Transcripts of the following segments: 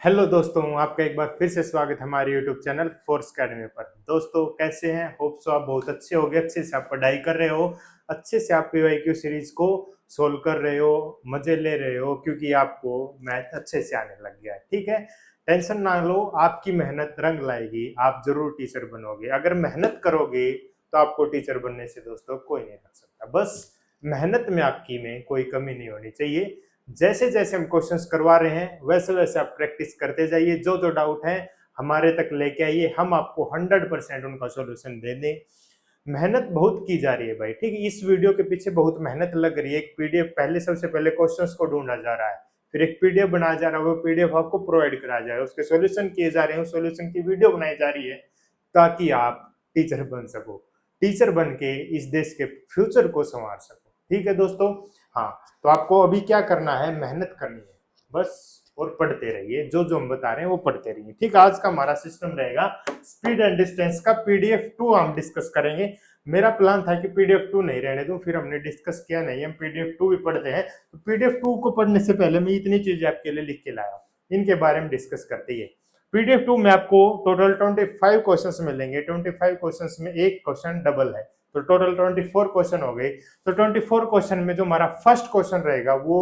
Hello दोस्तों, आपका एक बार फिर से स्वागत है हमारे यूट्यूब चैनल फोर्स अकेडमी पर। दोस्तों कैसे हैं? होप सो आप बहुत अच्छे होंगे, अच्छे से आप पढ़ाई कर रहे हो, अच्छे से आप पीवाईक्यू सीरीज को सोल्व कर रहे हो, मजे ले रहे हो, क्योंकि आपको मैथ अच्छे से आने लग गया है। ठीक है, टेंशन ना लो, आपकी मेहनत रंग लाएगी, आप जरूर टीचर बनोगे। अगर मेहनत करोगे तो आपको टीचर बनने से दोस्तों कोई नहीं रोक सकता। बस मेहनत में आपकी में कोई कमी नहीं होनी चाहिए। जैसे जैसे हम क्वेश्चंस करवा रहे हैं वैसे वैसे आप प्रैक्टिस करते जाइए। जो जो डाउट है हमारे तक लेके आइए, हम आपको 100% उनका सॉल्यूशन दे दें। मेहनत बहुत की जा रही है भाई, ठीक है। इस वीडियो के पीछे बहुत मेहनत लग रही है। एक पीडीएफ पहले, सबसे पहले क्वेश्चंस को ढूंढा जा रहा है, फिर एक पीडीएफ बनाया जा रहा है, वो पीडीएफ आपको प्रोवाइड कराया जा रहा है, उसके सॉल्यूशन किए जा रहे हैं, सॉल्यूशन की वीडियो बनाई जा रही है, ताकि आप टीचर बन सको, टीचर बन के इस देश के फ्यूचर को संवार सको। ठीक है दोस्तों। हाँ, तो आपको अभी क्या करना है, मेहनत करनी है बस, और पढ़ते रहिए। जो जो हम बता रहे हैं वो पढ़ते रहिए। ठीक है, आज का हमारा सिस्टम रहेगा स्पीड एंड डिस्टेंस का पीडीएफ 2 हम डिस्कस करेंगे। मेरा प्लान था कि पीडीएफ 2 नहीं रहने दूं, फिर हमने डिस्कस किया नहीं, हम पीडीएफ 2 भी पढ़ते हैं। तो पीडीएफ 2 को पढ़ने से पहले मैं इतनी चीजें आपके लिए लिख के लाया, इनके बारे में डिस्कस करते ही। पीडीएफ 2 में आपको टोटल 25 क्वेश्चंस मिलेंगे। 25 क्वेश्चंस में एक क्वेश्चन डबल है, तो टोटल 24 क्वेश्चन हो गए। तो 24 क्वेश्चन में जो हमारा फर्स्ट क्वेश्चन रहेगा वो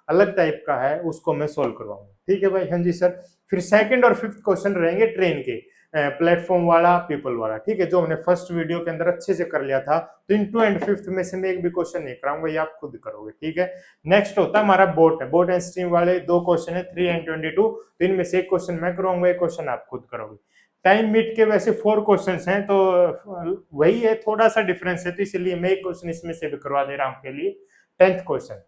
अलग टाइप का है, उसको मैं सोल्व करवाऊंगा। ठीक है भाई, हाँ जी सर। फिर सेकंड और फिफ्थ क्वेश्चन रहेंगे ट्रेन के, प्लेटफॉर्म वाला, पीपल वाला। ठीक है, जो हमने फर्स्ट वीडियो के अंदर अच्छे से कर लिया था। तो इन 2 एंड 5th में से मैं एक भी क्वेश्चन नहीं कराऊंगा, ये आप खुद करोगे। ठीक है। नेक्स्ट होता है हमारा बोट है, बोट एंड स्ट्रीम वाले 2 क्वेश्चन है, 3 एंड 22। तो इनमें से एक क्वेश्चन मैं कराऊंगा, एक क्वेश्चन आप खुद करोगे। टाइम मीट के वैसे 4 क्वेश्चंस हैं, तो वही है, थोड़ा सा डिफरेंस है, तो इसलिए मैं एक क्वेश्चन इसमें से भी करवा दे रहा हूं आपके लिए, 10th क्वेश्चन।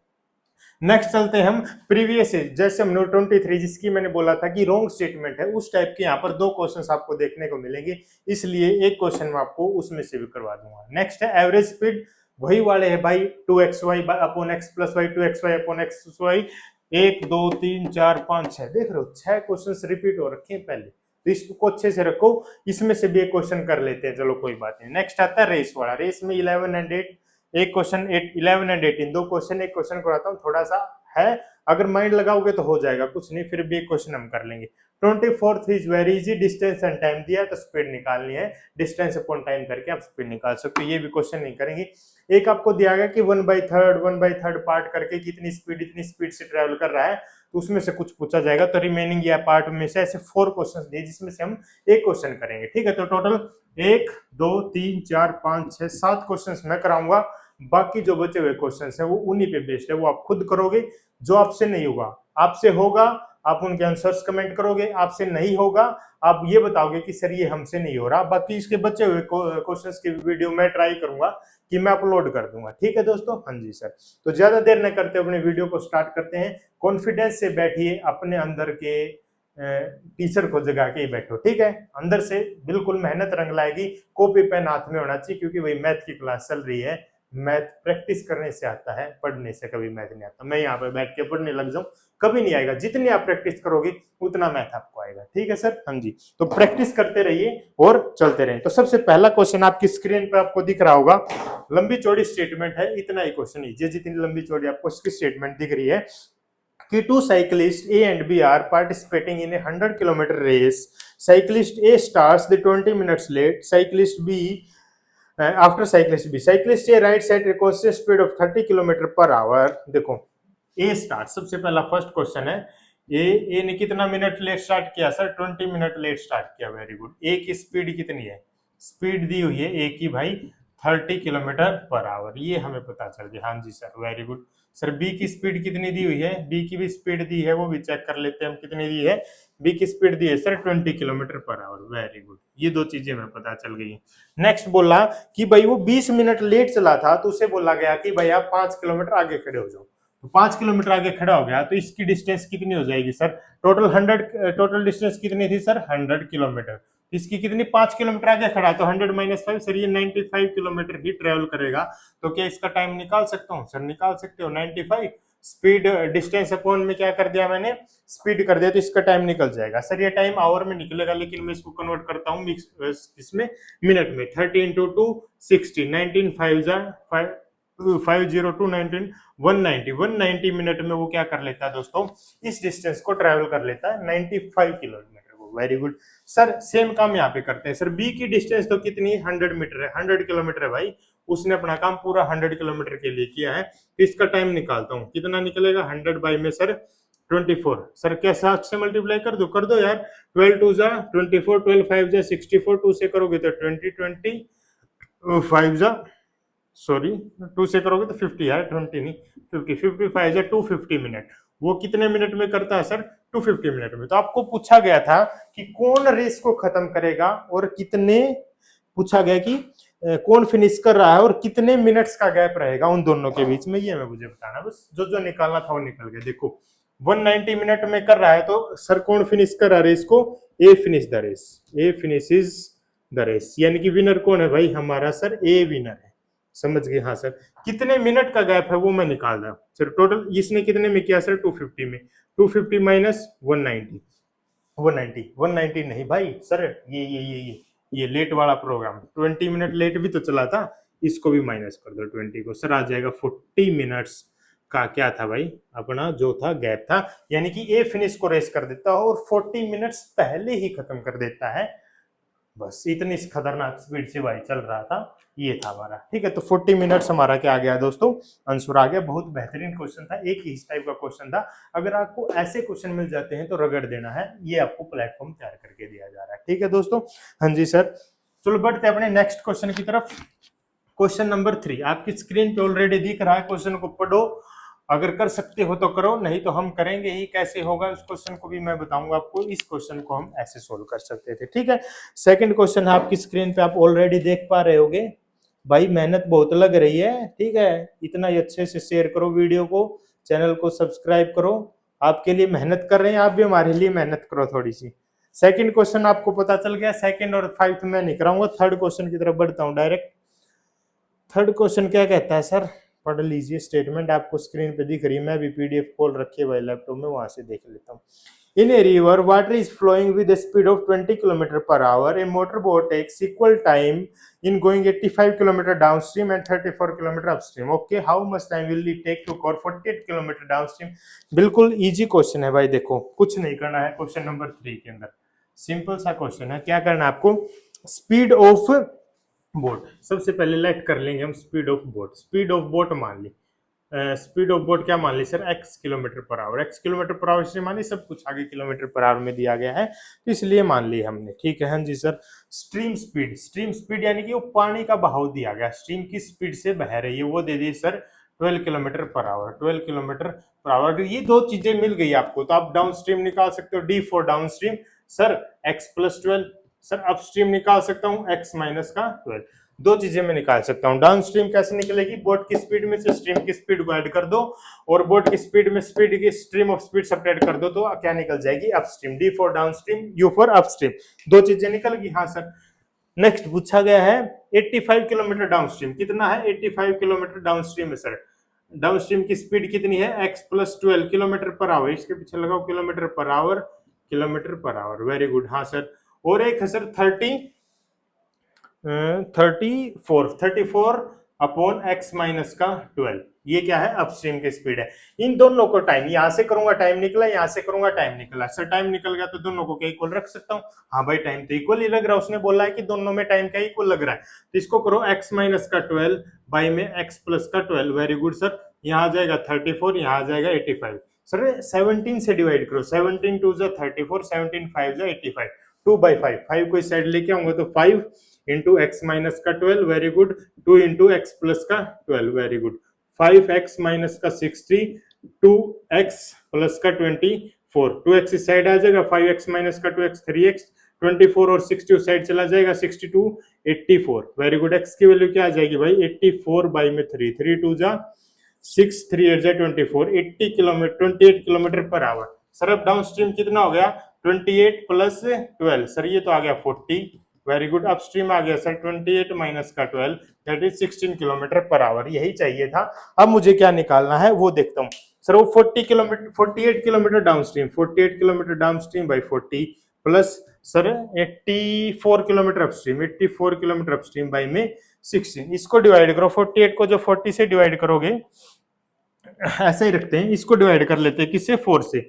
नेक्स्ट चलते हैं हम प्रीवियस, जैसे हमने 23 जिसकी मैंने बोला था कि रॉन्ग स्टेटमेंट है, उस टाइप के यहाँ पर 2 क्वेश्चंस आपको देखने को मिलेंगे, इसलिए एक क्वेश्चन मैं आपको उसमें से भी करवा दूंगा। नेक्स्ट है एवरेज स्पीड, वही वाले है भाई, 2xy upon x plus y, 2xy upon x y, 1 2 3 4 5 6, देख रहे हो 6 क्वेश्चन रिपीट हो रखे हैं पहले, तो इसको अच्छे से रखो। इसमें से भी एक क्वेश्चन कर लेते हैं, चलो कोई बात नहीं। नेक्स्ट आता है रेस वाला, रेस में 11 एंड 8, एक क्वेश्चन 11 एंड 18, 2 क्वेश्चन, एक क्वेश्चन कराता हूँ, थोड़ा सा है, अगर माइंड लगाओगे तो हो जाएगा, कुछ नहीं, फिर भी एक क्वेश्चन हम कर लेंगे। 24th is very easy, distance and time दिया तो स्पीड निकालनी है, डिस्टेंस अपॉन टाइम करके आप स्पीड निकाल सकते हो, ये भी क्वेश्चन नहीं करेंगे। एक आपको दिया गया कि 1/3 पार्ट करके कितनी स्पीड, इतनी स्पीड से ट्रेवल कर रहा है, तो उसमें से कुछ पूछा जाएगा, तो रिमेनिंग या पार्ट में से ऐसे 4 क्वेश्चन दिए, जिसमें से हम एक क्वेश्चन करेंगे। ठीक है, तो टोटल 1 2 3 4 5 6 7 क्वेश्चन मैं कराऊंगा, बाकी जो बचे हुए क्वेश्चंस हैं वो उन्हीं पे बेस्ड है, वो आप खुद करोगे। जो आपसे नहीं होगा, आपसे होगा, आप उनके आंसर्स कमेंट करोगे, आपसे नहीं होगा, आप ये बताओगे कि सर ये हमसे नहीं हो रहा। बाकी इसके बचे हुए क्वेश्चंस की वीडियो मैं ट्राई करूंगा कि मैं अपलोड कर दूंगा। ठीक है दोस्तों, हाँ जी सर। तो ज्यादा देर न करते अपने वीडियो को स्टार्ट करते हैं। कॉन्फिडेंस से बैठिए, अपने अंदर के टीचर को जगा के ही बैठो। ठीक है, अंदर से बिल्कुल मेहनत रंग लाएगी, कॉपी पेन हाथ में होना चाहिए, क्योंकि वही मैथ की क्लास चल रही है। मैथ प्रैक्टिस करने से आता है, पढ़ने से कभी मैथ नहीं आता। मैं यहाँ पे बैठ के पढ़ने लग जाऊं, कभी नहीं आएगा। जितनी आप प्रैक्टिस करोगे उतना मैथ आपको आएगा। ठीक है सर, हाँ जी। तो प्रैक्टिस करते रहिए और चलते रहिए। तो सबसे पहला क्वेश्चन आपकी स्क्रीन पे आपको दिख रहा होगा, लंबी चौड़ी स्टेटमेंट है, इतना ही क्वेश्चन है, जितनी लंबी चौड़ी आपको इसकी स्टेटमेंट दिख रही है कि 2 cyclists A and B are participating in a 100 kilometer race. Cyclist A starts the 20 minutes late. Cyclist B after cyclist B. Cyclist A rides at a constant speed of 30 kilometre per our. देखो ए start, सबसे पहला first question है, A ने कितना minute late start किया sir? 20 minute late start किया। Very good. A की speed कितनी है? स्पीड दी हुई है ए की भाई 30 किलोमीटर पर आवर, ये हमें पता चल गया। हाँ जी sir, very good. Sir B की स्पीड कितनी दी हुई है? बी की भी स्पीड दी है, वो भी चेक कर लेते हैं हम, कितनी दी है। बी की स्पीड दी है sir 20 kilometre per our. Very good, ये 2 चीजें हमें पता चल गई। नेक्स्ट बोला कि भाई वो 20 मिनट लेट चला था, तो उसे बोला गया कि भाई आप 5 किलोमीटर आगे खड़े हो जाओ। तो 5 किलोमीटर आगे खड़ा हो गया, तो इसकी डिस्टेंस कितनी हो जाएगी सर? टोटल डिस्टेंस कितनी थी सर? 100 किलोमीटर। इसकी कितनी? 5 किलोमीटर आगे खड़ा, तो 100 माइनस 5, सर ये 95 किलोमीटर ही ट्रेवल करेगा। तो क्या इसका टाइम निकाल सकता हूँ सर? निकाल सकते हो। 95 स्पीड डिस्टेंस अपॉन में क्या कर दिया मैंने? स्पीड कर दिया, तो इसका टाइम निकल जाएगा। सर ये टाइम आवर में निकलेगा, लेकिन मैं इसको कन्वर्ट करता हूँ इसमें मिनट में। 30 इंटू 2 60, 19 5 50 219 190 मिनट में वो क्या कर लेता है दोस्तों, इस डिस्टेंस को ट्रेवल कर लेता है 95 किलोमीटर को। Very good sir. सेम काम यहाँ पे करते हैं सर। बी की डिस्टेंस तो कितनी 100 मीटर है, 100 किलोमीटर है भाई। उसने अपना काम पूरा 100 किलोमीटर के लिए किया है, तो इसका टाइम निकालता हूँ, कितना निकलेगा 100 बाई में सर 24। सर क्या 7 से मल्टीप्लाई कर दो यार। 12 2 जा 24, 12 5 जा 64, 2 से करोगे तो 20 20 5 जा सॉरी 2 से करोगे तो 50 यार, 20 नहीं 50, 55 जा 250 मिनट। वो कितने मिनट में करता है सर 250 मिनट में। तो आपको पूछा गया था कि कौन रेस को खत्म करेगा और कितने, पूछा गया कि कौन फिनिश कर रहा है और कितने मिनट्स का गैप रहेगा उन दोनों के बीच में, ये मैं मुझे बताना। बस जो जो निकालना था वो निकल गया। देखो 190 मिनट में कर रहा है तो सर कौन फिनिश कर रहा है रेस को, A finish the race, A finishes the race, यानी कि विनर कौन है भाई हमारा सर ए विनर है। समझ गए हाँ सर। कितने मिनट का गैप है वो मैं निकाल रहा हूं सर। टोटल इसने कितने में किया सर 250 में, 250 माइनस 190, 190 नहीं भाई सर, ये लेट वाला प्रोग्राम 20 मिनट लेट भी तो चला था, इसको भी माइनस कर दो 20 को, सर आ जाएगा 40 मिनट्स का क्या था भाई अपना जो था गैप था। यानी कि ए फिनिश को रेस कर देता है और 40 मिनट्स पहले ही खत्म कर देता है। बस इतनी खतरनाक स्पीड से भाई चल रहा था, ये था हमारा। ठीक है, तो 40 मिनट्स हमारा क्या आ गया दोस्तों, आंसर आ गया। बहुत बेहतरीन क्वेश्चन था, एक ही इस टाइप का क्वेश्चन था। अगर आपको ऐसे क्वेश्चन मिल जाते हैं तो रगड़ देना है, ये आपको प्लेटफॉर्म तैयार करके दिया जा रहा है। ठीक है दोस्तों, हाँ जी सर। चलो बढ़ते अपने नेक्स्ट क्वेश्चन की तरफ। क्वेश्चन नंबर 3 आपकी स्क्रीन पे ऑलरेडी दिख रहा है, क्वेश्चन को पढ़ो, अगर कर सकते हो तो करो, नहीं तो हम करेंगे ही। कैसे होगा उस क्वेश्चन को भी मैं बताऊंगा आपको। इस क्वेश्चन को हम ऐसे सोल्व कर सकते थे। ठीक है, सेकंड क्वेश्चन है आपकी स्क्रीन पे, आप ऑलरेडी देख पा रहे होगे। भाई मेहनत बहुत लग रही है, ठीक है, इतना ही अच्छे से शेयर करो वीडियो को, चैनल को सब्सक्राइब करो। आपके लिए मेहनत कर रहे हैं, आप भी हमारे लिए मेहनत करो थोड़ी सी। सेकंड क्वेश्चन आपको पता चल गया, सेकंड और 5 में नहीं कराऊंगा, थर्ड क्वेश्चन की तरफ बढ़ता हूं डायरेक्ट। थर्ड क्वेश्चन क्या कहता है सर, पढ़ लीजिए, स्टेटमेंट आपको स्क्रीन पे दिख रही है, मैं भी पीडीएफ खोल रखी है भाई लैपटॉप में, वहां से देख लेता हूँ। In a river water is flowing with speed of 20 kilometre per hour, a motor boat takes equal time in going 85 kilometre downstream and 34 kilometre upstream. Okay, how much time will it take to cover 48 kilometre downstream. बिल्कुल easy question है भाई, देखो कुछ नहीं करना है question number 3 के अंदर, सिंपल सा क्वेश्चन है। क्या करना है आपको, स्पीड ऑफ बोट, सबसे पहले लेट कर लेंगे हम speed of boat. Speed of boat मान ली, स्पीड ऑफ बोट क्या मान ली sir, x kilometre per hour, x kilometre per hour से मान ली, सब कुछ आगे किलोमीटर पर आवर में दिया गया है तो इसलिए मान ली हमने। ठीक है हाँ जी sir. Stream speed, stream speed यानी कि वो पानी का बहाव दिया गया, स्ट्रीम की स्पीड से बह रही है, वो दे दी sir 12 kilometre per hour, 12 kilometre per hour. ये दो चीजें मिल गई आपको तो आप डाउन स्ट्रीम निकाल सकते हो, D for down stream sir x plus 12, sir upstream निकाल सकता हूँ x माइनस का 12, दो चीजें मैं निकाल सकता हूँ। डाउन स्ट्रीम कैसे निकलेगी, बोट की स्पीड में से स्ट्रीम की स्पीड को ऐड कर दो और बोट की स्पीड में स्पीड की स्ट्रीम ऑफ स्पीड सब्ट्रैक्ट कर दो तो क्या निकल जाएगी, upstream. D for down stream, you for upstream, दो चीजें निकल गई। हाँ सर। नेक्स्ट पूछा गया है 85 किलोमीटर डाउन स्ट्रीम, कितना है 85 किलोमीटर डाउन स्ट्रीम है सर। डाउन स्ट्रीम की स्पीड कितनी है x plus 12 kilometre per our, इसके पीछे लगाओ kilometre per our, kilometre per our, very good. हाँ सर। और एक है सर 34 अपॉन x माइनस का 12, ये क्या है अपस्ट्रीम की स्पीड है। इन दोनों को टाइम, यहां से करूंगा टाइम निकला, यहां से करूंगा टाइम निकला, सर टाइम निकल गया तो दोनों को क्या इक्वल रख सकता हूं। हाँ भाई टाइम तो इक्वल ही लग रहा है, उसने बोला है कि दोनों में टाइम क्या इक्वल लग रहा है, तो इसको करो x माइनस का 12 बाई में x प्लस का 12, वेरी गुड सर। यहाँ आ जाएगा 34, यहाँ आ जाएगा 85, सर 17 से डिवाइड करो, 17 2 जा 34, 17 5 जा 85, 2 बाई 5, 5 को इस साइड लेके आऊंगा तो 5 इंटू एक्स माइनस का 12, very good, 2 into x plus का 12, वेरी गुड, 5x माइनस का 60, 2x प्लस का 24, 2x इस साइड आ जाएगा, 5x माइनस का 2x 3x, 24 और 60 उस साइड चला जाएगा, 62 84, वेरी गुड। x की वैल्यू क्या आ जाएगी भाई 84 बाई में 3, 3 2 जा 6, 3 8 जा 24, 80 kilometre 28 kilometre per our. Sir अब डाउन स्ट्रीम कितना हो गया 28 प्लस 12, सर ये तो आ गया 40, वेरी गुड। अपस्ट्रीम आ गया सर 28 माइनस का 12, that is 16 kilometre per our, यही चाहिए था। अब मुझे क्या निकालना है वो देखता हूँ सर। वो 40 kilometre 48 kilometre downstream, 48 kilometre downstream by 40 plus sir 84 kilometre upstream, 84 kilometre upstream by में 16, इसको डिवाइड करो 48 को, जो 40 से डिवाइड करोगे, ऐसे ही रखते हैं, इसको डिवाइड कर लेते हैं किससे, 4 से।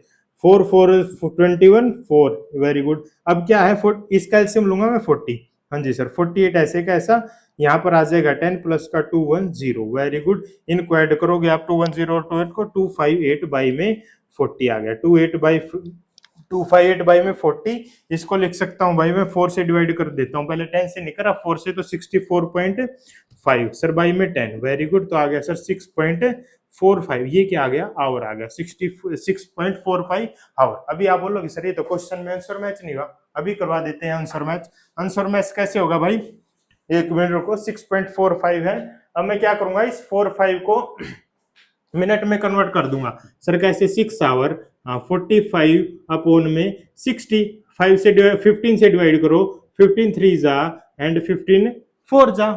4 4 21 4, वेरी गुड। अब क्या है, इसका एलसीएम लूंगा मैं 40, हाँ जी सर 48 ऐसे का ऐसा, यहाँ पर आ जाएगा 10 प्लस का 210, वेरी गुड। इनको ऐड करोगे आप 210 और 2 को, 258 बाई में 40 आ गया, 258 बाई में 40। इसको लिख सकता हूँ भाई मैं 4 से डिवाइड कर देता हूँ, पहले 10 से नहीं करा, 4 से तो 64.5 सर, बाई में 10, वेरी गुड। तो आ गया सर 6.45, ये क्या आ गया, आवर आ गया, 6.45 आवर। अभी आप बोलोगे सर ये तो क्वेश्चन में आंसर मैच नहीं हुआ, अभी करवा देते हैं आंसर मैच। आंसर मैच कैसे होगा भाई, एक मिनट रुको, 6.45 है, अब मैं क्या करूंगा, इस 45 को मिनट में कन्वर्ट कर दूंगा सर, कैसे, 6 आवर 45 अपॉन में 60, 5 से 15 से डिवाइड करो, 15 3 जा एंड 15 4 जा,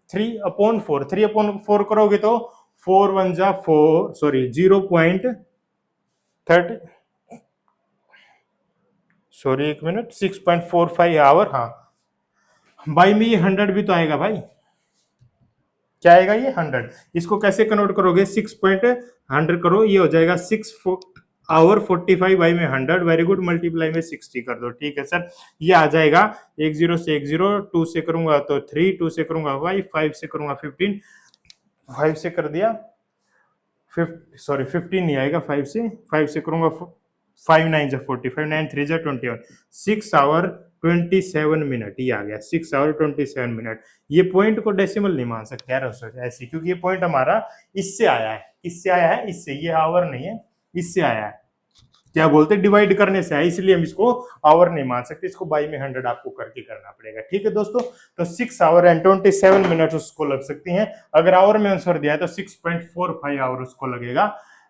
3 अपॉन 4, 3 अपॉन 4 करोगे तो 4 1 जा 4, सॉरी 0.30, सॉरी एक मिनट, 6.45 आवर, हाँ भाई में ये 100 भी तो आएगा भाई, क्या आएगा ये 100, इसको कैसे कन्वर्ट करोगे, 6.100 करो, ये हो जाएगा 6 आवर 45 बाई में 100, वेरी गुड, मल्टीप्लाई में 60 कर दो, ठीक है सर। ये आ जाएगा 1 0 से 1 0, 2 से करूंगा तो 3, 2 से करूंगा 5, 5 से करूंगा 15, 5 से कर दिया, सॉरी 15 नहीं आएगा, 5 से करूंगा 5 9 जा 45, 9 3 जा 21, 6 आवर 27 मिनट, ये आ गया 6 आवर 27 मिनट। ये पॉइंट को डेसिमल नहीं मान सकते यार ऐसे, क्योंकि ये पॉइंट हमारा इससे आया है, इससे आया है, इससे, ये आवर नहीं है, इससे आया है, क्या बोलते हैं, डिवाइड करने से आया, इसलिए हम इसको आवर नहीं मान सकते, इसको बाई में 100 आपको करके करना पड़ेगा, ठीक है दोस्तों। तो 6 आवर एंड 27 मिनट उसको लग सकती हैं, अगर आवर में आंसर दिया है तो 6.45 आवर उसको लगेगा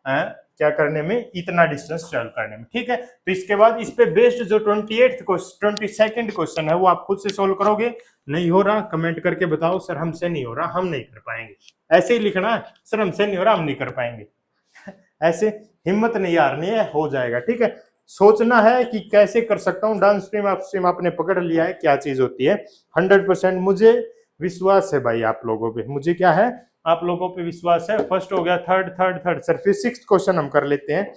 क्या करने में, इतना डिस्टेंस ट्रेवल करने में, ठीक है। तो इसके बाद इस पे बेस्ड जो 22nd क्वेश्चन है वो आप खुद से सोल्व करोगे, नहीं हो रहा कमेंट करके बताओ, सर हमसे नहीं हो रहा, हम नहीं कर पाएंगे, ऐसे ही लिखना, सर हमसे नहीं हो रहा, हम नहीं कर पाएंगे, ऐसे हिम्मत नहीं हारनी है, हो जाएगा, ठीक है। सोचना है कि कैसे कर सकता हूँ, डाउन स्ट्रीम अप स्ट्रीम आपने पकड़ लिया है क्या चीज होती है, 100% मुझे विश्वास है भाई आप लोगों पे, मुझे क्या है, आप लोगों पे विश्वास है। फर्स्ट हो गया, थर्ड सर, फिर 6th क्वेश्चन हम कर लेते हैं,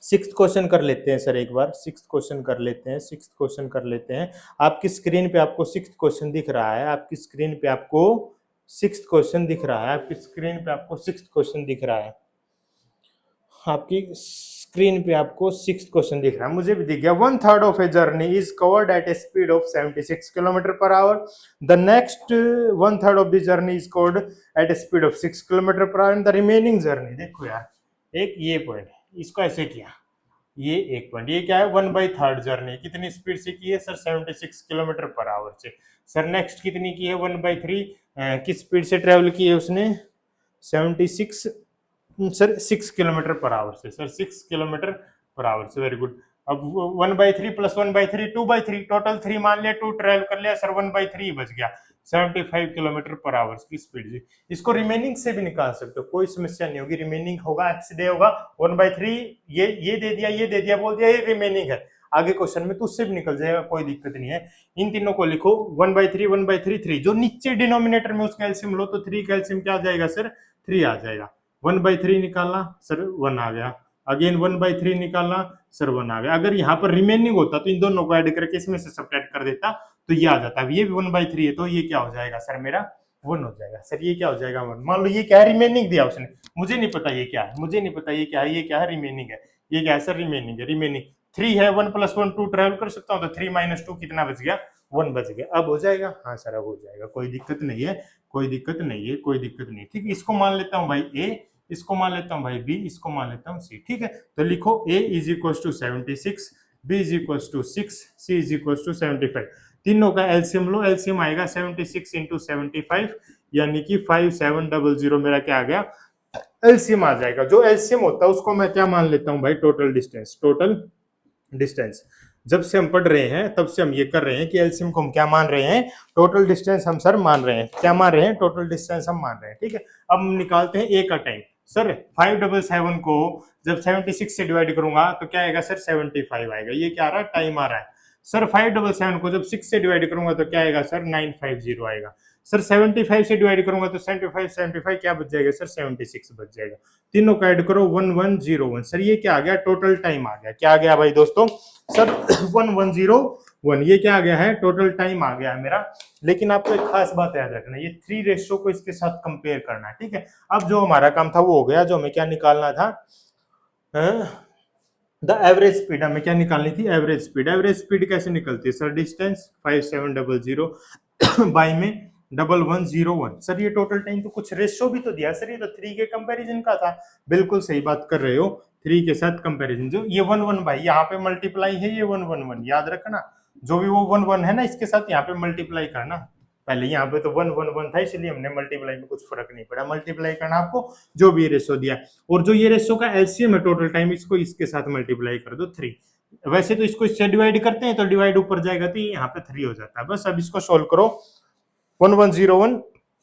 6th क्वेश्चन कर लेते हैं सर, एक बार 6th क्वेश्चन कर लेते हैं, 6th क्वेश्चन कर लेते हैं। आपकी स्क्रीन पे आपको 6th क्वेश्चन दिख रहा है, आपकी स्क्रीन पे आपको 6th क्वेश्चन दिख रहा है, आपकी स्क्रीन पे आपको 6th क्वेश्चन दिख रहा है, आपकी स्क्रीन पे आपको 6th क्वेश्चन दिख रहा है, मुझे भी दिख गया। 1/3 of a journey is covered at a speed of 76 kilometre per hour, the next 1/3 of the journey is covered at a speed of 6 kilometre per hour, and the remaining journey, देखो यार, एक ये पॉइंट, इसको ऐसे किया, ये एक point, ये क्या है, 1/3 जर्नी कितनी स्पीड से की है सर, 76 किलोमीटर पर आवर से। सर नेक्स्ट कितनी की है, 1/3 किस स्पीड से ट्रेवल की है उसने, 76 सर 6 किलोमीटर पर आवर से, सर 6 किलोमीटर पर आवर से, वेरी गुड। अब 1/3 प्लस 1/3 2/3, टोटल 3 मान लिया, 2 ट्रेवल कर लिया सर, 1/3 बच गया, 75 किलोमीटर पर आवर की स्पीड से। इसको रिमेनिंग से भी निकाल सकते हो, कोई समस्या नहीं होगी, रिमेनिंग होगा एक्स डे होगा 1/3, ये दे दिया, ये दे दिया, बोल दिया ये रिमेनिंग है, आगे क्वेश्चन में तो उससे भी निकल जाएगा, कोई दिक्कत नहीं है। इन तीनों को लिखो, 1/3 1/3 3, जो नीचे डिनोमिनेटर में उसका एलसीएम लो तो 3 का एलसीएम क्या आ जाएगा सर, 3 आ जाएगा। 1/3 निकालना सर 1 आ गया, अगेन 1/3 निकालना सर 1 आ गया। अगर यहाँ पर रिमेनिंग होता तो इन दोनों को ऐड करके इसमें से सब्ट्रैक्ट कर देता तो ये आ जाता, ये भी 1/3 है, तो ये क्या हो जाएगा सर, मेरा 1 हो जाएगा सर, ये क्या हो जाएगा 1। मान लो ये क्या है, रिमेनिंग दिया उसने, मुझे नहीं पता ये क्या है, मुझे नहीं पता ये क्या है, ये क्या है, रिमेनिंग है, ये क्या है सर, रिमेनिंग है, रिमेनिंग 3 है, 1 + 1 2 ट्रेवल कर सकता हूँ, तो 3 - 2 कितना बच गया, 1 बच गया। अब हो जाएगा, हाँ सर अब हो जाएगा, कोई दिक्कत नहीं है, कोई दिक्कत नहीं है, कोई दिक्कत नहीं, ठीक है। इसको मान लेता हूँ भाई ए, इसको मान लेता हूँ भाई बी, इसको मान लेता हूँ सी, ठीक है। तो लिखो a = 76, b = 6, c = 75, तीनों का एलसीएम लो, एलसीएम आएगा 76 × 75 यानी कि 5700, मेरा क्या आ गया, एलसीएम आ जाएगा। जो एलसीएम होता है उसको मैं क्या मान लेता हूँ भाई, टोटल डिस्टेंस, टोटल डिस्टेंस। जब से हम पढ़ रहे हैं तब से हम ये कर रहे हैं कि एलसीएम को हम क्या मान रहे हैं, टोटल डिस्टेंस हम सर मान रहे हैं, क्या मान रहे हैं, टोटल डिस्टेंस हम मान रहे हैं, ठीक है। अब हम निकालते हैं ए का टाइम, सर 577 को जब 76 से डिवाइड करूंगा तो क्या आएगा सर, 75 आएगा, ये क्या आ रहा है, टाइम आ रहा है। सर 577 को जब 6 से डिवाइड करूंगा तो क्या आएगा सर, 950 आएगा। सर 75 से डिवाइड करूंगा तो 75 क्या बच जाएगा सर, 76 बच जाएगा। तीनों का ऐड करो 1101। सर ये क्या आ गया, टोटल टाइम आ गया। क्या आ गया भाई दोस्तों सर 1101। ये क्या आ गया है, टोटल टाइम आ गया है मेरा। लेकिन आपको एक खास बात याद रखना, ये 3 रेशियो को इसके साथ कंपेयर करना है, ठीक है। अब जो हमारा काम था वो हो गया, जो हमें क्या निकालना था, द एवरेज स्पीड। हमें क्या निकालनी थी, एवरेज स्पीड। एवरेज स्पीड कैसे निकलती है सर, डिस्टेंस 5700 बाई में 1101। सर ये टोटल टाइम तो कुछ रेशियो भी तो दिया सर, ये तो 3 के कंपैरिजन का था। बिल्कुल सही बात कर रहे हो, 3 के साथ कंपैरिजन। जो ये 11 भाई यहाँ पे मल्टीप्लाई है, ये 111 याद रखना, जो भी वो 11 है ना इसके साथ यहाँ पे मल्टीप्लाई करना। पहले यहाँ पे तो 111 था, इसलिए हमने मल्टीप्लाई में कुछ फर्क नहीं पड़ा, मल्टीप्लाई करना आपको जो भी रेशियो दिया। और जो ये रेशियो का एलसीएम है टोटल टाइम, इसको इसके साथ मल्टीप्लाई कर दो 3। वैसे तो इसको इससे डिवाइड करते हैं तो डिवाइड ऊपर जाएगा तो यहाँ पे 3 हो जाता है। बस अब इसको सोल्व करो, 1101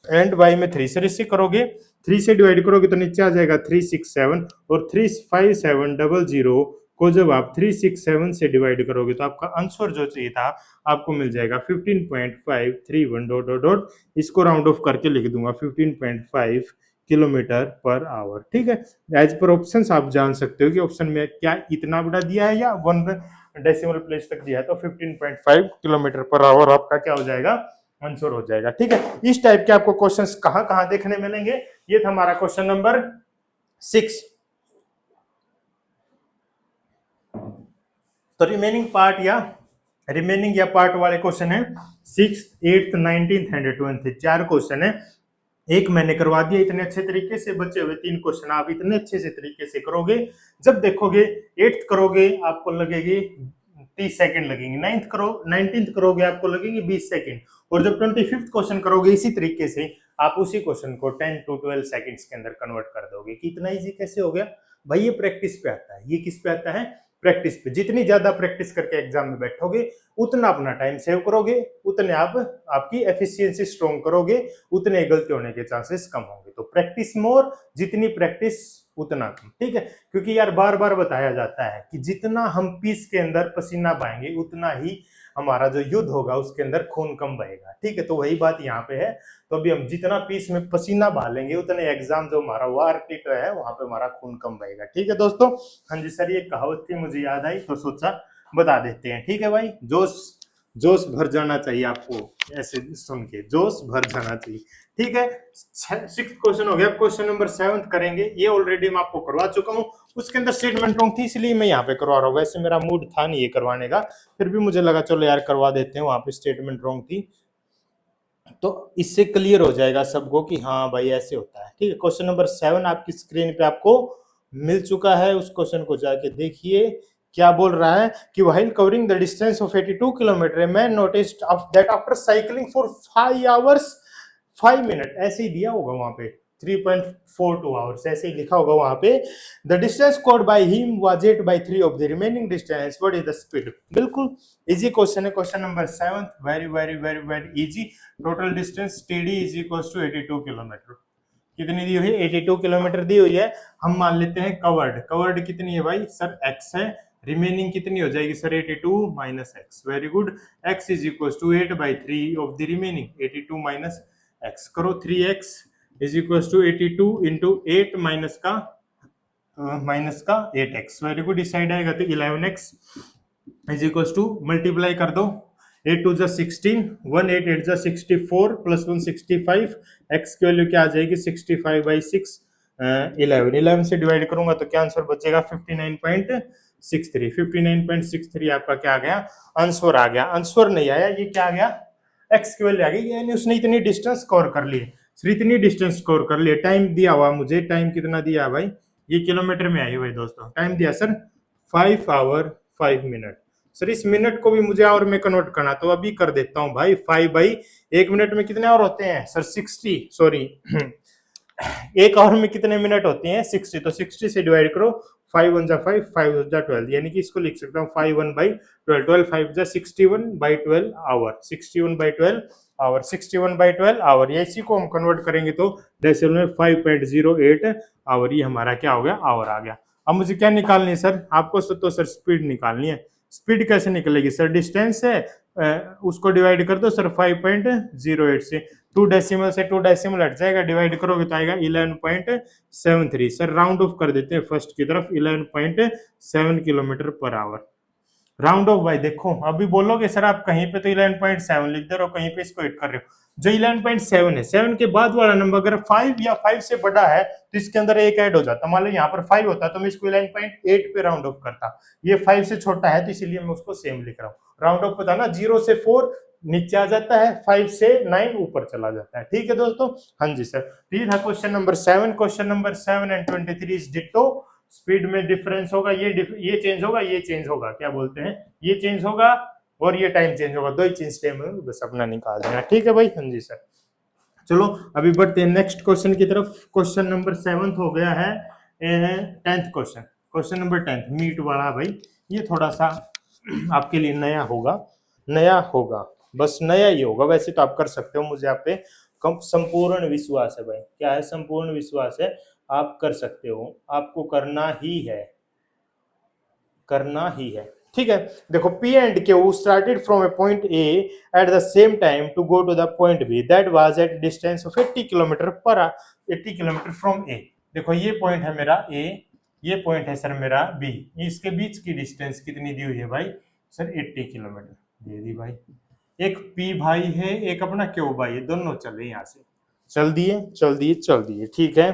एंड बाई में 3। सर इससे करोगे 3 से डिवाइड करोगे तो नीचे आ जाएगा 367, और 35700 को जब आप 367 से डिवाइड करोगे तो आपका आंसर जो चाहिए था आपको मिल जाएगा 15.531 डॉट डॉट डॉट। इसको राउंड ऑफ करके लिख दूंगा 15.5 किलोमीटर पर आवर, ठीक है। एज पर ऑप्शन आप जान सकते हो कि ऑप्शन में क्या इतना बड़ा दिया है या 1 डेसिमल प्लेस तक दिया है, तो 15.5 किलोमीटर पर आवर आपका क्या हो जाएगा, आंसर हो जाएगा, ठीक है। इस टाइप के आपको क्वेश्चंस कहां कहां देखने मिलेंगे, ये था हमारा क्वेश्चन नंबर 6। तो रिमेनिंग या पार्ट वाले क्वेश्चन है 6th, 8th, 19th and 20th, 4 question है। एक मैंने करवा दिया इतने अच्छे तरीके से, बचे हुए 3 क्वेश्चन आप इतने अच्छे से तरीके से करोगे, जब देखोगे 8th करोगे आपको लगेगी 30 सेकंड लगेंगे, 19th करोगे आपको लगेंगे 20 सेकंड, और जब 25th क्वेश्चन करोगे इसी तरीके से आप उसी क्वेश्चन को 10 to 12 सेकंड्स के अंदर कन्वर्ट कर दोगे। कि इतना इजी कैसे हो गया भाई, ये प्रैक्टिस पे आता है। ये किस पे आता है, प्रैक्टिस पे। जितनी ज्यादा प्रैक्टिस करके एग्जाम में बैठोगे उतना अपना टाइम सेव करोगे, उतने आप आपकी एफिशिएंसी स्ट्रॉन्ग करोगे, उतने गलती होने के चांसेस कम होंगे। तो प्रैक्टिस मोर, जितनी प्रैक्टिस उतना कम, ठीक है। क्योंकि यार बार बार बताया जाता है कि जितना हम पीस के अंदर पसीना बहाएंगे उतना ही हमारा जो युद्ध होगा उसके अंदर खून कम बहेगा, ठीक है। तो वही बात यहाँ पे है। तो अभी हम जितना पीस में पसीना बहा लेंगे उतने एग्जाम जो हमारा वार टीटर है वहां पे हमारा खून कम बहेगा, ठीक है दोस्तों। हाँ जी सर, ये कहावत थी मुझे याद आई तो सोचा बता देते हैं, ठीक है भाई। जोश जोश भर जाना चाहिए आपको, ऐसे सुन के जोश भर जाना चाहिए, ठीक है। 6th क्वेश्चन हो गया। क्वेश्चन नंबर 7 करेंगे, ये ऑलरेडी मैं आपको करवा चुका हूँ, उसके अंदर स्टेटमेंट रॉन्ग थी इसलिए मैं यहाँ पे करवा रहा हूँ। वैसे मेरा मूड था नहीं ये करवाने का, फिर भी मुझे लगा चलो यार करवा देते हैं, वहां पे स्टेटमेंट रॉन्ग थी तो इससे क्लियर हो जाएगा सबको कि हाँ भाई ऐसे होता है, ठीक है। क्वेश्चन नंबर 7 आपकी स्क्रीन पे आपको मिल चुका है, उस क्वेश्चन को जाके देखिए क्या बोल रहा है कि while covering the distance of 82 kilometre man noticed that after cycling for 5 hours 5 minutes, ऐसे ही दिया होगा वहां पे 3.42 आवर्स, ऐसे ही लिखा होगा वहां पे। The distance covered by him was 8/3 of the remaining distance, what is the speed. बिल्कुल इजी क्वेश्चन है, question number 7, very very very very easy. Total distance TD is equals to 82 kilometre. कितनी दी हुई है, 82 किलोमीटर दी हुई है। हम मान लेते हैं कवर्ड कितनी है भाई सर, x है। रिमेनिंग कितनी हो जाएगी sir, 82 minus x, very good. x is equal to 8/3 of the remaining, 82 minus x करो, 3x is equal to 82 into 8 minus का 8x, वेरी गुड। इस साइड आएगा तो 11x is equal to multiply कर दो, 8 2 16, 1 8 8 64 प्लस 1 65, x की value क्या आ जाएगी 65/6, 11 से डिवाइड करूंगा तो क्या आंसर बचेगा 59.63। 59.63 आपका क्या आ गया, आंसर आ गया। आंसर नहीं आया, ये क्या आ गया, x की वैल्यू आ गई, यानी उसने इतनी डिस्टेंस कवर कर ली, इतनी डिस्टेंस कवर कर लिए। टाइम दिया हुआ मुझे, टाइम कितना दिया भाई, ये किलोमीटर में आई भाई दोस्तों। टाइम दिया सर 5 hour 5 minute। सर इस मिनट को भी मुझे आवर में कन्वर्ट करना, तो अभी कर देता हूं भाई। 5/1 मिनट में कितने आवर होते हैं सर, 60, सॉरी 1 आवर में कितने मिनट होते हैं 60, तो 60 से डिवाइड करो, 5 1 5, 5 2 12, यानी कि इसको लिख सकता हूँ 5 1/12, 12 5 61/12 आवर, 61/12 आवर, 61/12 आवर। या इसी को हम कन्वर्ट करेंगे तो डेसिमल में 5.08 आवर, ये हमारा क्या हो गया, आवर आ गया। अब मुझे क्या निकालनी है सर, आपको तो सर स्पीड निकालनी है। स्पीड कैसे निकलेगी सर, डिस्टेंस है उसको डिवाइड कर दो सर 5.08 से, 2 डेसिमल से 2 डेसिमल हट जाएगा, डिवाइड करोगे तो आएगा 11.73। सर राउंड ऑफ कर देते हैं फर्स्ट की तरफ, 11.7 kilometre per our. Round of भाई देखो, अभी बोलोगे सर आप कहीं पे तो 11.7 लिख दे रहे हो, कहीं पे इसको ऐड कर रहे हो। जो 11.7 है, 7 के बाद वाला नंबर अगर 5 या 5 से बड़ा है तो इसके अंदर एक ऐड हो जाता। मान लो यहाँ पर 5 होता तो मैं इसको 11.8 पे राउंड ऑफ करता। ये 5 से छोटा है तो इसीलिए मैं उसको सेम लिख रहा हूँ। राउंड ऑफ पता ना, 0 से 4 नीचे आ जाता है, 5 से 9 ऊपर चला जाता है। ठीक है दोस्तों, हाँ जी सर। ये था question number 7। Question number 7 and 23 is ditto. Speed में डिफरेंस होगा, ये चेंज होगा, ये चेंज होगा, क्या बोलते हैं, ये चेंज होगा और ये टाइम चेंज होगा, दो ही चेंज टाइम है, बस अपना निकाल देना। ठीक है भाई, हाँ जी सर। चलो अभी बढ़ते हैं नेक्स्ट क्वेश्चन की तरफ। क्वेश्चन नंबर 7 हो गया है 10th question. Question number 10 meet वाला भाई, ये थोड़ा सा आपके लिए नया होगा, नया होगा, बस नया ही होगा। वैसे तो आप कर सकते हो, मुझे आप पे संपूर्ण विश्वास है भाई। क्या है? संपूर्ण विश्वास है, आप कर सकते हो, आपको करना ही है, करना ही है। ठीक है, देखो P and Q started from a point A at the same time to go to the point B that was at distance of 80 kilometre per 80 kilometre from A। देखो ये पॉइंट है मेरा A, ये पॉइंट है sir मेरा B, इसके बीच की distance कितनी दी हुई है भाई? सर 80 किलोमीटर दे दी भाई। एक P भाई है, एक अपना Q भाई है, दोनों चल रहे यहाँ से, चल दिए चल दिए चल दिए। ठीक है,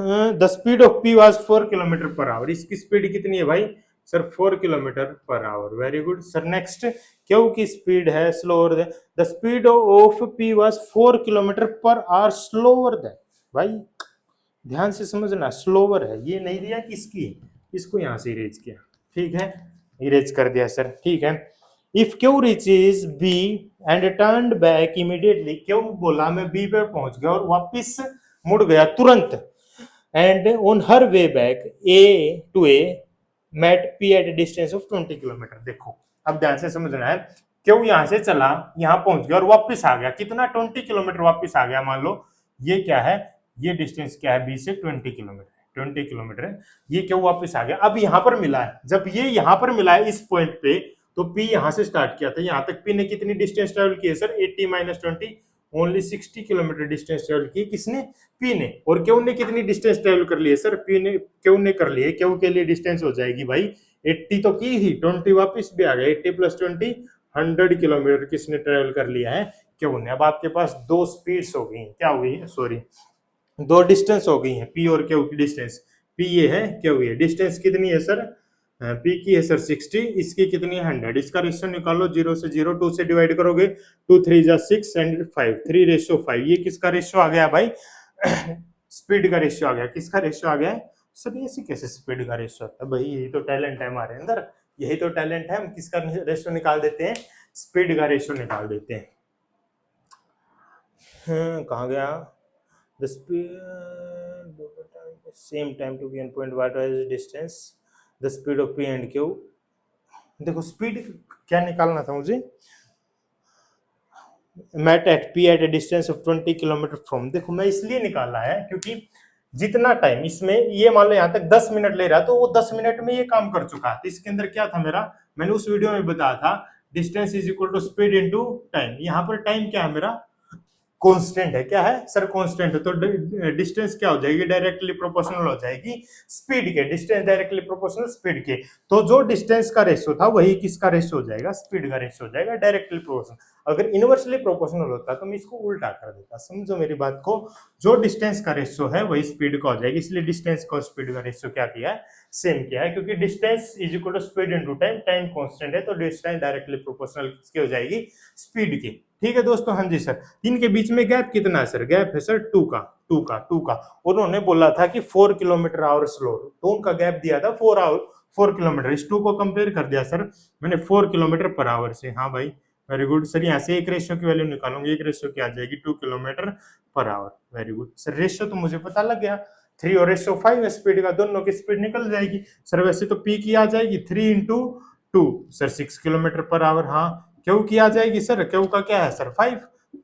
the speed of P was 4 kilometre per our. इसकी स्पीड कितनी है भाई? Sir 4 kilometre per our. Very good sir. Next, Q की स्पीड है slower then the speed of P was 4 kilometre per our slower then. भाई ध्यान से समझना, स्लोअर है, ये नहीं दिया किसकी, इसको यहां से इरेज किया। ठीक है, इरेज कर दिया सर। ठीक है, if Q reaches B and turned back immediately, क्यों बोला मैं B पे पहुंच गया और वापस मुड़ गया तुरंत, and on her way back A to A met P at a distance of 20 kilometre. देखो अब ध्यान से समझना है, क्यों यहां से चला, यहां पहुंच गया और वापस आ गया, कितना 20 किलोमीटर वापस आ गया। मान लो ये क्या है, ये डिस्टेंस क्या है, B से 20 किलोमीटर, 20 किलोमीटर है, ये क्यों वापस आ गया। अब यहां पर मिला है, जब ये यहां पर मिला है इस पॉइंट पे, तो P यहां से स्टार्ट किया था, यहां तक P ने कितनी डिस्टेंस ट्रेवल की है sir? 80 minus 20, only 60 kilometre distance travel की। किसने? P ने। और क्यू ने कितनी डिस्टेंस ट्रेवल कर ली है सर? P ने, क्यू ने कर ली है, क्यू के लिए डिस्टेंस हो जाएगी भाई 80 तो की ही, 20 वापस भी आ गया, 80 प्लस 20 100 किलोमीटर किसने ट्रेवल कर लिया है? क्यू ने। अब आपके पास दो स्पीड्स हो गई, क्या हो गई, सॉरी दो डिस्टेंस हो गई है, P और Q की डिस्टेंस। P ये है, Q ये, डिस्टेंस कितनी है सर? P की है सर 60, इसकी कितनी है 100। इसका रेशियो निकालो, 0 से 0, 2 से डिवाइड करोगे, 2 3 जा 6 एंड 5, 3:5। ये किसका रेशियो आ गया भाई? स्पीड का रेशियो आ गया। किसका रेशियो आ गया है सर? ऐसी कैसे स्पीड का रेशियो आता है भाई? यही तो टैलेंट है हमारे अंदर, यही तो टैलेंट है, हम किसका रेशियो निकाल देते हैं? स्पीड का रेशियो निकाल देते हैं। कहाँ गया? The speed same time to gain point, what was the distance, the speed of P and Q। देखो स्पीड क्या निकालना था मुझे, met at P at a distance of 20 kilometre from. देखो मैं इसलिए निकाला है क्योंकि जितना टाइम इसमें, ये मान लो यहाँ तक 10 मिनट ले रहा, तो वो 10 मिनट में ये काम कर चुका है। तो इसके अंदर क्या था मेरा, मैंने उस वीडियो में बताया था, distance is equal to speed into time. यहाँ पर टाइम क्या है मेरा? कांस्टेंट है। क्या है सर? कांस्टेंट है, तो डिस्टेंस क्या हो जाएगी? डायरेक्टली प्रोपोर्शनल हो जाएगी स्पीड के। डिस्टेंस डायरेक्टली प्रोपोर्शनल स्पीड के, तो जो डिस्टेंस का रेशियो था वही किसका रेशियो हो जाएगा? स्पीड का रेशियो हो जाएगा, डायरेक्टली प्रोपोर्शनल। अगर इनवर्सली प्रोपोर्शनल होता तो मैं इसको उल्टा कर देता। समझो मेरी बात को, जो डिस्टेंस का रेशियो है वही स्पीड का हो जाएगी, इसलिए डिस्टेंस का स्पीड का रेशियो क्या किया है? सेम किया है, क्योंकि distance is equal to speed into time, time constant है, तो डिस्टेंस डायरेक्टली प्रोपोर्शनल किसकी हो जाएगी? स्पीड की। ठीक है दोस्तों, हाँ जी सर। इनके बीच में गैप कितना है सर? गैप है सर 2 का, 2 का, 2 का। उन्होंने बोला था कि 4 किलोमीटर आवर स्लो, तो उनका गैप दिया था 4 किलोमीटर। इस 2 को कंपेयर कर दिया सर मैंने 4 किलोमीटर पर आवर से। हाँ भाई वेरी गुड सर। यहाँ से एक रेशियो की वैल्यू निकालूंगी, एक रेशियो क्या आ जाएगी? 2 kilometre per our. Very good sir, ratio तो मुझे पता लग गया, 3 और रेशियो 5 है स्पीड का, दोनों की स्पीड निकल जाएगी सर। वैसे तो P की आ जाएगी 3 into 2 sir 6 kilometre per our. हाँ, क्यू की आ जाएगी सर, क्यू का क्या है सर?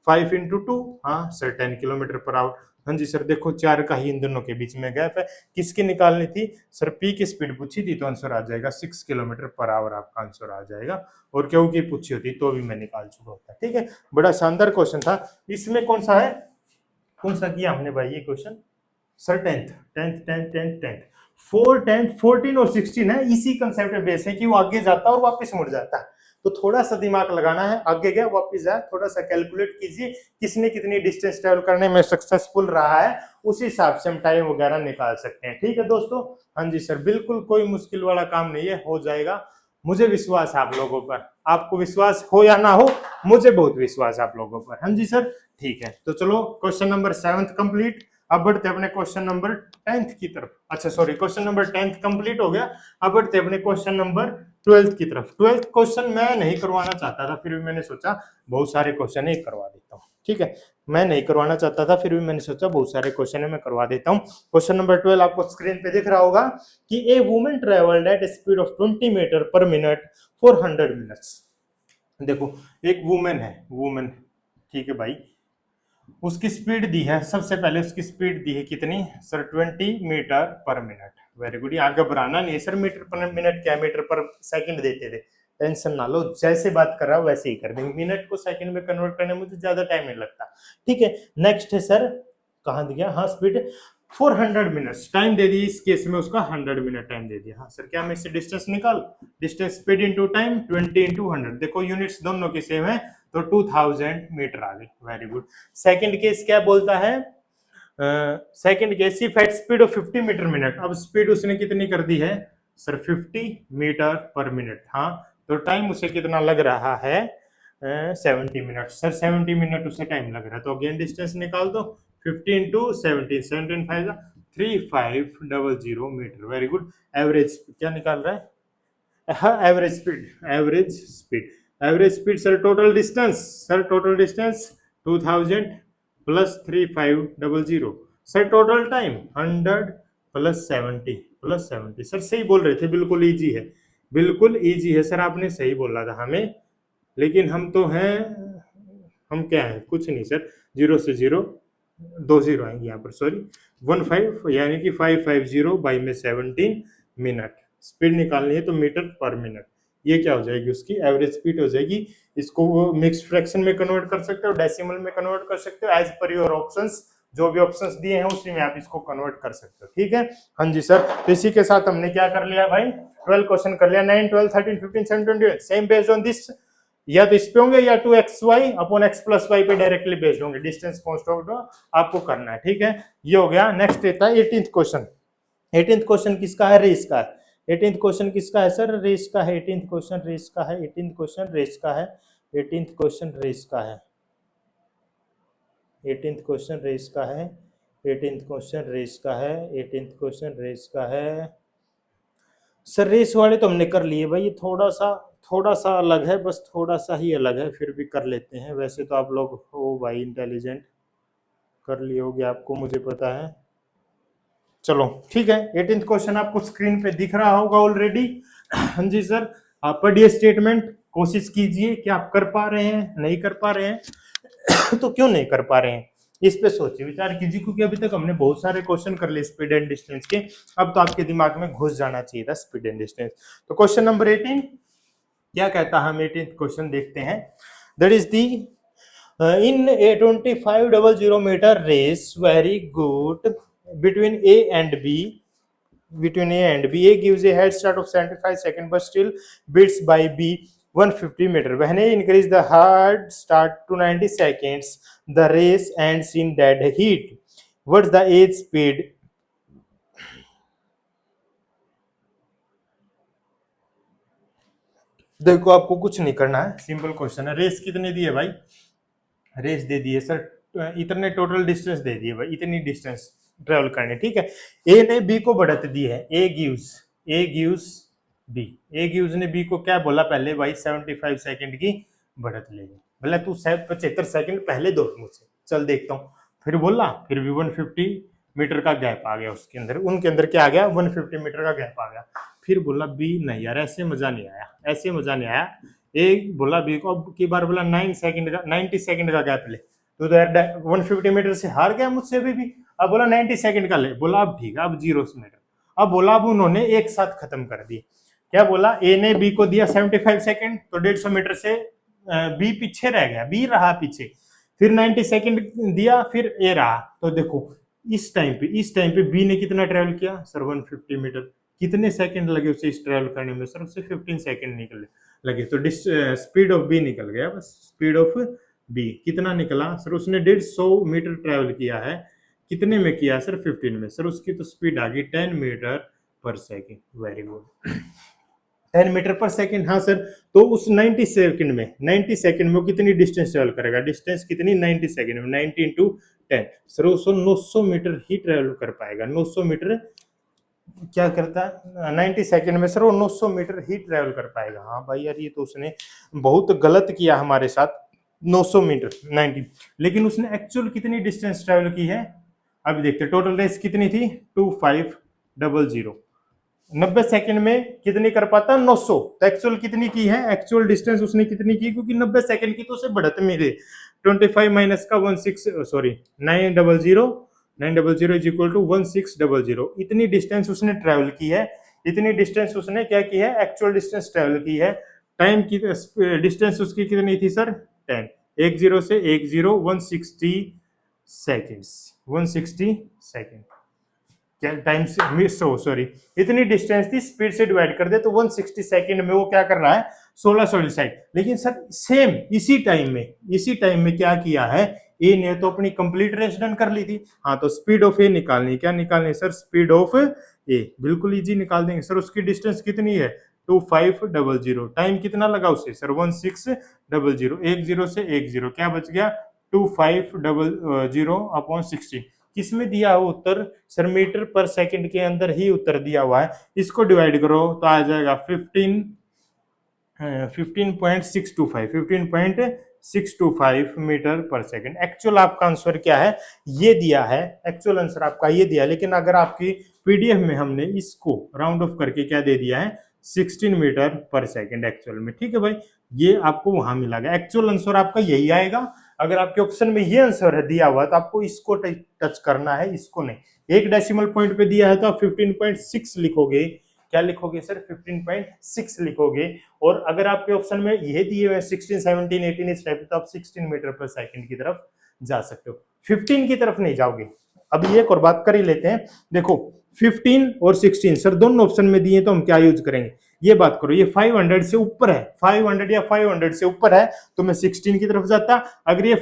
5 इंटू 2, हाँ सर 10 किलोमीटर पर आवर। हाँ जी सर, देखो 4 का ही इन दोनों के बीच में गैप है। किसकी निकालनी थी सर? पी की स्पीड पूछी थी तो आंसर आ जाएगा 6 किलोमीटर पर आवर, आपका आंसर आ जाएगा। और क्यों की पूछी होती तो भी मैं निकाल चुका होता। ठीक है, बड़ा शानदार क्वेश्चन था। इसमें कौन सा है, कौन सा किया हमने भाई ये question? Sir tenth, tenth four, tenth, 14 और 16 है। इसी कंसेप्ट पे बेस है कि वो आगे जाता है और वापस मुड़ जाता है। तो थोड़ा सा दिमाग लगाना है, आगे गया वापस जाए, थोड़ा सा कैलकुलेट कीजिए किसने कितनी डिस्टेंस ट्रेवल करने में सक्सेसफुल रहा है, उसी हिसाब से हम टाइम वगैरह निकाल सकते हैं। ठीक है दोस्तों। हाँ जी सर, बिल्कुल कोई मुश्किल वाला काम नहीं है, हो जाएगा। मुझे विश्वास है आप लोगों पर, आपको विश्वास हो या ना हो, मुझे बहुत विश्वास है आप लोगों पर। हाँ जी सर, ठीक है। तो चलो क्वेश्चन नंबर 7 कंप्लीट। अब बढ़ते अपने क्वेश्चन नंबर 10 की तरफ। अच्छा सॉरी, क्वेश्चन नंबर 10 कंप्लीट हो गया। अब बढ़ते अपने क्वेश्चन नंबर 12 की तरफ। 12th क्वेश्चन मैं नहीं करवाना चाहता था, फिर भी मैंने सोचा बहुत सारे क्वेश्चन एक करवा देता हूँ। ठीक है, मैं नहीं करवाना चाहता था, फिर भी मैंने सोचा बहुत सारे क्वेश्चन है मैं करवा देता हूँ। क्वेश्चन नंबर 12 आपको स्क्रीन पे दिख रहा होगा कि a woman travelled at speed of 20 metre per minute for 100 minutes. देखो एक वुमेन है, वुमेन, ठीक है भाई, उसकी स्पीड दी है। सबसे पहले उसकी स्पीड दी है कितनी sir? 20 metre per minute. Very good. यहाँ घबराना नहीं है सर, मीटर पर मिनट क्या, मीटर पर सेकंड देते थे, टेंशन ना लो, जैसे बात कर रहा हूं वैसे ही कर देंगे। मिनट को सेकंड में कन्वर्ट करने में मुझे ज्यादा टाइम नहीं लगता। ठीक है, नेक्स्ट है सर, कहाँ दिया? हाँ स्पीड 400 मिनट्स टाइम दे दी, इस केस में उसका 100 मिनट टाइम दे दिया। हाँ सर, क्या मैं इससे डिस्टेंस निकाल, distance speed into time 20 into 100। देखो यूनिट्स दोनों की सेम है तो 2000 मीटर आ गई। Very good. सेकंड केस क्या बोलता है? Second case if at speed of 50 metre minute. अब स्पीड उसने कितनी कर दी है सर? 50 metre per minute. हाँ, तो टाइम उसे कितना लग रहा है? 70 मिनट। सर 70 मिनट उसे टाइम लग रहा है, तो अगेन डिस्टेंस निकाल दो, 50 into 17, 17 5 3500 metre. Very good. Average क्या निकाल रहा है? हाँ average speed, average speed, average speed sir total distance, sir total distance 2000 plus 3500। Sir total time 100 plus 70 plus 70। Sir सही बोल रहे थे, बिल्कुल इजी है, बिल्कुल इजी है सर, आपने सही बोला था हमें। लेकिन हम तो हैं, हम क्या है, कुछ नहीं सर, जीरो से जीरो, 2 जीरो आएंगे यहाँ पर, सॉरी 15, यानी कि 550 बाई में 17 मिनट। स्पीड निकालनी है तो मीटर पर मिनट, ये क्या हो जाएगी? उसकी एवरेज स्पीड हो जाएगी। इसको वो मिक्स फ्रैक्शन में कन्वर्ट कर सकते हो, डेसिमल में कन्वर्ट कर सकते हो, एज पर योर ऑप्शंस, जो भी ऑप्शंस दिए हैं उसी में आप इसको कन्वर्ट कर सकते हो। ठीक है, हाँ जी सर। तो इसी के साथ हमने क्या कर लिया भाई? 12 क्वेश्चन कर लिया। 9, 12, 13, 15, 17, 20 सेम बेस्ड ऑन दिस, या तो इस पे होंगे या 2xy upon x plus y पे डायरेक्टली बेस्ड होंगे। डिस्टेंस कांस्टेंट आपको करना है। ठीक है, ये हो गया। नेक्स्ट रहता है 18th क्वेश्चन। 18th क्वेश्चन किसका है? रेस का है। 18th क्वेश्चन किसका है सर? रेस का है। 18th क्वेश्चन रेस का है। 18th क्वेश्चन रेस का है। 18th क्वेश्चन रेस का है। 18th क्वेश्चन रेस का है। 18th क्वेश्चन रेस का है। 18th क्वेश्चन रेस का है। सर रेस वाले तो हमने कर लिए भाई, ये थोड़ा सा अलग है, बस थोड़ा सा ही अलग है, फिर भी कर लेते हैं। वैसे तो आप लोग हो भाई इंटेलिजेंट, कर लिए होगे, आपको मुझे पता है। चलो ठीक है, 18th क्वेश्चन आपको स्क्रीन पे दिख रहा होगा ऑलरेडी। हाँ जी सर, आप पढ़िए स्टेटमेंट, कोशिश कीजिए कि आप कर पा रहे हैं, नहीं कर पा रहे हैं तो क्यों नहीं कर पा रहे हैं, इस पे सोचिए, विचार कीजिए, क्योंकि अभी तक हमने बहुत सारे क्वेश्चन कर लिए स्पीड एंड डिस्टेंस के। अब तो आपके दिमाग में घुस जाना चाहिए था स्पीड एंड डिस्टेंस। तो क्वेश्चन नंबर 18 क्या कहता है? हम 18th क्वेश्चन देखते हैं। That is the in a 2500 meter race, very good, between A and B, between A and B, A gives a head start of 75 seconds but still beats by B 150 meter. When A increase the hard start to 90 seconds, the race ends in dead heat. What's the age speed? देखो आपको कुछ नहीं करना है, simple question है। Race कितने दी है भाई? रेस दे दिए सर, इतने टोटल डिस्टेंस दे दिए भाई, इतनी डिस्टेंस ट्रेवल करनी। ठीक है, ए ने बी को बढ़त दी है, A gives B, A gives ने बी को क्या बोला पहले भाई? 75 सेकंड की बढ़त लेगी। बोला तू 75 सेकंड पहले दौड़ मुझसे, चल देखता हूँ। फिर बोला, फिर भी 150 मीटर का गैप आ गया उसके अंदर, उनके अंदर क्या आ गया? 150 मीटर का गैप आ गया। फिर बोला बी नहीं यार, ऐसे मजा नहीं आया, ऐसे मजा नहीं आया। एक बोला बी को, अब की बार बोला 9 सेकंड का, 90 सेकंड का गैप ले। तो यार 150 मीटर से हार गया मुझसे अभी भी। अब बोला 90 सेकंड का ले, बोला अब ठीक है, अब 0 मीटर। अब बोला अब उन्होंने एक साथ खत्म कर दिए। क्या बोला, ए ने बी को दिया 75 सेकंड, तो 150 मीटर से बी पीछे रह गया, बी रहा पीछे। फिर 90 सेकंड दिया, फिर ए रहा। तो देखो इस टाइम पे बी ने कितना ट्रेवल किया सर, 150 मीटर। कितने सेकंड लगे उसे इस ट्रेवल करने में सर, उसे 15 सेकंड निकले लगे। तो स्पीड ऑफ बी निकल गया, बस स्पीड ऑफ बी कितना निकला सर, उसने 150 मीटर ट्रेवल किया है। कितने में किया सर, 15 में। सर उसकी तो स्पीड आ गई 10 मीटर पर सेकेंड। Very good. 10 मीटर पर सेकेंड, हाँ सर। तो उस 90 सेकंड में वो कितनी डिस्टेंस ट्रेवल करेगा, डिस्टेंस कितनी 90 सेकंड में, 90 इंटू 10। सर वो 900 मीटर ही ट्रेवल कर पाएगा। 900 मीटर क्या करता है 90 सेकंड में सर, वो 900 मीटर ही ट्रेवल कर पाएगा। हाँ भाई यार, ये तो उसने बहुत गलत किया हमारे साथ। 900 मीटर 90, लेकिन उसने एक्चुअल कितनी डिस्टेंस ट्रेवल की है, अभी देखते। टोटल रेस कितनी थी 2500। 90 सेकंड में कितनी कर पाता 900। तो एक्चुअल कितनी की है, एक्चुअल डिस्टेंस उसने कितनी की, क्योंकि 90 सेकंड की तो उसे बढ़त मिले। 25 माइनस का 16 सॉरी 900 इज इक्वल टू 1600। इतनी डिस्टेंस उसने ट्रेवल की है। इतनी डिस्टेंस उसने क्या की है, एक्चुअल डिस्टेंस ट्रेवल की है। टाइम की डिस्टेंस उसकी कितनी थी सर, 10। 10 से 10 160 सेकेंड्स, 160 सेकेंड। क्या टाइम से सॉरी, इतनी डिस्टेंस थी, स्पीड से डिवाइड कर दे तो 160 सेकंड में वो क्या कर रहा है, 16 सॉलिसाइड। लेकिन सर सेम इसी टाइम में क्या किया है, ए ने तो अपनी कंप्लीट रेस डन कर ली थी। हाँ, तो स्पीड ऑफ ए निकालनी, क्या निकालनी सर, स्पीड ऑफ ए। बिल्कुल इजी निकाल देंगे सर। उसकी डिस्टेंस कितनी है 2500। टाइम कितना लगा उसे सर 1600। 10 से 10 क्या बच गया 2500 अपॉन 60। किसमें दिया हुआ उत्तर सर, मीटर पर सेकंड के अंदर ही उत्तर दिया हुआ है। इसको डिवाइड करो तो आ जाएगा 15.625 मीटर पर सेकंड। एक्चुअल आपका आंसर क्या है, ये दिया है, एक्चुअल आंसर आपका ये दिया है। लेकिन अगर आपकी पीडीएफ में हमने इसको राउंड ऑफ करके क्या दे दिया है, 16 मीटर पर सेकंड एक्चुअल में। ठीक है भाई, ये आपको वहां मिला। एक्चुअल आंसर आपका यही आएगा। अगर आपके ऑप्शन में ये आंसर है दिया हुआ तो आपको इसको टच करना है, इसको नहीं। एक डेसिमल पॉइंट पे दिया है तो आप 15.6 लिखोगे। क्या लिखोगे सर, 15.6 लिखोगे। और अगर आपके ऑप्शन में ये दिए हुए 16 17 18 इस टाइप, तो आप 16 मीटर पर सेकंड की तरफ जा सकते हो, 15 की तरफ नहीं जाओगे। अब ये एक और बात कर ही लेते हैं। देखो 15 और 16 सर दोनों ऑप्शन में दिए, तो हम क्या यूज करेंगे, ये बात करो। ये 500 से ऊपर है, 500 या 500 से ऊपर है तो मैं 16 की तरफ जाता। अगर ये